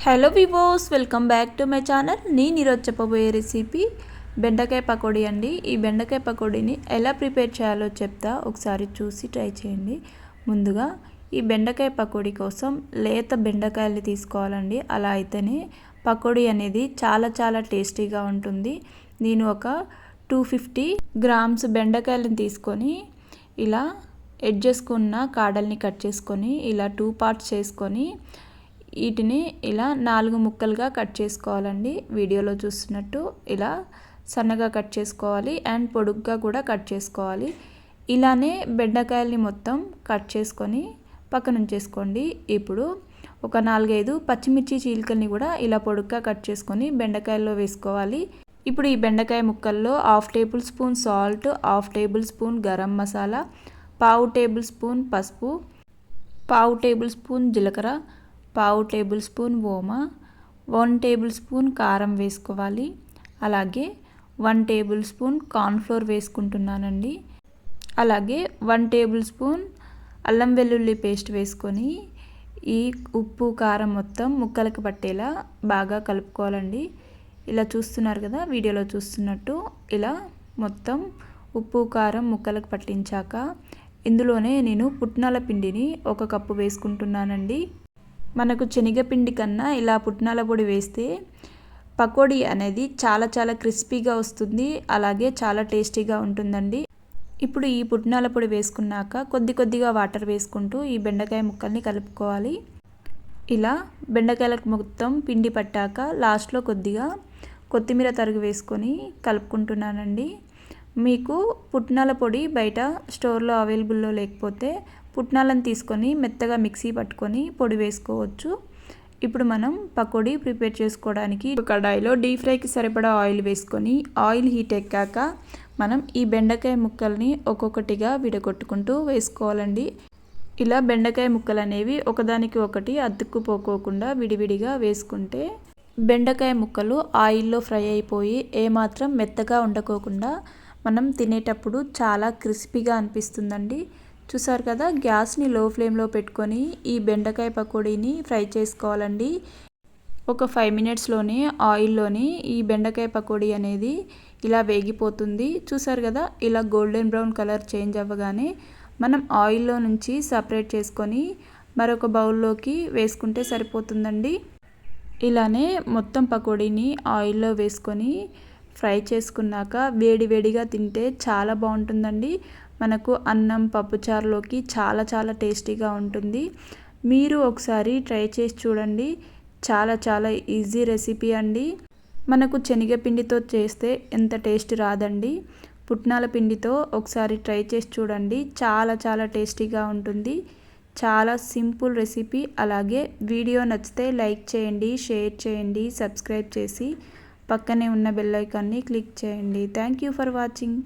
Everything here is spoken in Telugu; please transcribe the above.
Hello వివోస్, welcome back to my channel. నేను ఈరోజు చెప్పబోయే రెసిపీ బెండకాయ పకోడీ అండి. ఈ బెండకాయ పకోడీని ఎలా ప్రిపేర్ చేయాలో చెప్తా, ఒకసారి చూసి ట్రై చేయండి. ముందుగా ఈ బెండకాయ పకోడీ కోసం లేత బెండకాయలు తీసుకోవాలండి. అలా అయితేనే పకోడీ అనేది చాలా టేస్టీగా ఉంటుంది. నేను ఒక 250 గ్రామ్స్ బెండకాయలను తీసుకొని ఇలా ఎడ్జెస్కున్న కాడల్ని కట్ చేసుకొని ఇలా 2 పార్ట్స్ చేసుకొని వీటిని ఇలా 4 ముక్కలుగా కట్ చేసుకోవాలండి. వీడియోలో చూస్తున్నట్టు ఇలా సన్నగా కట్ చేసుకోవాలి అండ్ పొడుగ్గా కూడా కట్ చేసుకోవాలి. ఇలానే బెండకాయల్ని మొత్తం కట్ చేసుకొని పక్కన ఉంచేసుకోండి. ఇప్పుడు ఒక 4-5 పచ్చిమిర్చి చీలికల్ని కూడా ఇలా పొడుగ్గా కట్ చేసుకొని బెండకాయల్లో వేసుకోవాలి. ఇప్పుడు ఈ బెండకాయ ముక్కల్లో 1/2 table spoon salt, 1/2 table spoon garam masala, 1/2 table spoon పసుపు, 1/2 టేబుల్ స్పూన్ జీలకర్ర, 1/2 టేబుల్ స్పూన్ ఓమా, 1 టేబుల్ స్పూన్ కారం వేసుకోవాలి. అలాగే 1 టేబుల్ స్పూన్ కార్న్ఫ్లోర్ వేసుకుంటున్నానండి. అలాగే 1 టేబుల్ స్పూన్ అల్లం వెల్లుల్లి పేస్ట్ వేసుకొని ఈ ఉప్పు కారం మొత్తం ముక్కలకు పట్టేలా బాగా కలుపుకోవాలండి. ఇలా చూస్తున్నారు కదా, వీడియోలో చూస్తున్నట్టు ఇలా మొత్తం ఉప్పు కారం ముక్కలకు పట్టించాక ఇందులోనే నేను పుట్నాల పిండిని 1 కప్పు వేసుకుంటున్నానండి. మనకు శనగపిండి కన్నా ఇలా పుట్నాల పొడి వేస్తే పకోడీ అనేది చాలా క్రిస్పీగా వస్తుంది. అలాగే చాలా టేస్టీగా ఉంటుందండి. ఇప్పుడు ఈ పుట్నాల పొడి వేసుకున్నాక కొద్దిగా వాటర్ వేసుకుంటూ ఈ బెండకాయ ముక్కల్ని కలుపుకోవాలి. ఇలా బెండకాయలకు మొత్తం పిండి పట్టాక లాస్ట్లో కొద్దిగా కొత్తిమీర తరుగు వేసుకొని కలుపుకుంటున్నానండి. మీకు పుట్నాల పొడి బయట స్టోర్లో అవైలబుల్లో లేకపోతే పుట్నాలను తీసుకొని మెత్తగా మిక్సీ పట్టుకొని పొడి వేసుకోవచ్చు. ఇప్పుడు మనం పకోడీ ప్రిపేర్ చేసుకోవడానికి కడాయిలో డీప్ ఫ్రైకి సరిపడా ఆయిల్ వేసుకొని ఆయిల్ హీట్ ఎక్కాక మనం ఈ బెండకాయ ముక్కల్ని ఒక్కొక్కటిగా విడగొట్టుకుంటూ వేసుకోవాలండి. ఇలా బెండకాయ ముక్కలు అనేవి ఒకదానికి ఒకటి అతుక్కుపోకోకుండా విడివిడిగా వేసుకుంటే బెండకాయ ముక్కలు ఆయిల్లో ఫ్రై అయిపోయి ఏమాత్రం మెత్తగా ఉండకోకుండా మనం తినేటప్పుడు చాలా క్రిస్పీగా అనిపిస్తుందండి. చూసారు కదా, గ్యాస్ని లో ఫ్లేమ్లో పెట్టుకొని ఈ బెండకాయ పకోడీని ఫ్రై చేసుకోవాలండి. ఒక 5 మినిట్స్లోనే ఆయిల్లోని ఈ బెండకాయ పకోడీ అనేది ఇలా వేగిపోతుంది. చూసారు కదా, ఇలా గోల్డెన్ బ్రౌన్ కలర్ చేంజ్ అవ్వగానే మనం ఆయిల్లో నుంచి సపరేట్ చేసుకొని మరొక బౌల్లోకి వేసుకుంటే సరిపోతుందండి. ఇలానే మొత్తం పకోడీని ఆయిల్లో వేసుకొని ఫ్రై చేసుకున్నాక వేడిగా తింటే చాలా బాగుంటుందండి. మనకు అన్నం పప్పుచారులోకి చాలా టేస్టీగా ఉంటుంది. మీరు ఒకసారి ట్రై చేసి చూడండి. చాలా ఈజీ రెసిపీ అండి. మనకు శనగపిండితో చేస్తే ఎంత టేస్ట్ రాదండి. పుట్నాల పిండితో ఒకసారి ట్రై చేసి చూడండి. చాలా టేస్టీగా ఉంటుంది. చాలా సింపుల్ రెసిపీ. అలాగే వీడియో నచ్చితే లైక్ చేయండి, షేర్ చేయండి, సబ్స్క్రైబ్ చేసి పక్కనే ఉన్న బెల్ ఐకాన్ని క్లిక్ చేయండి. Thank you for watching.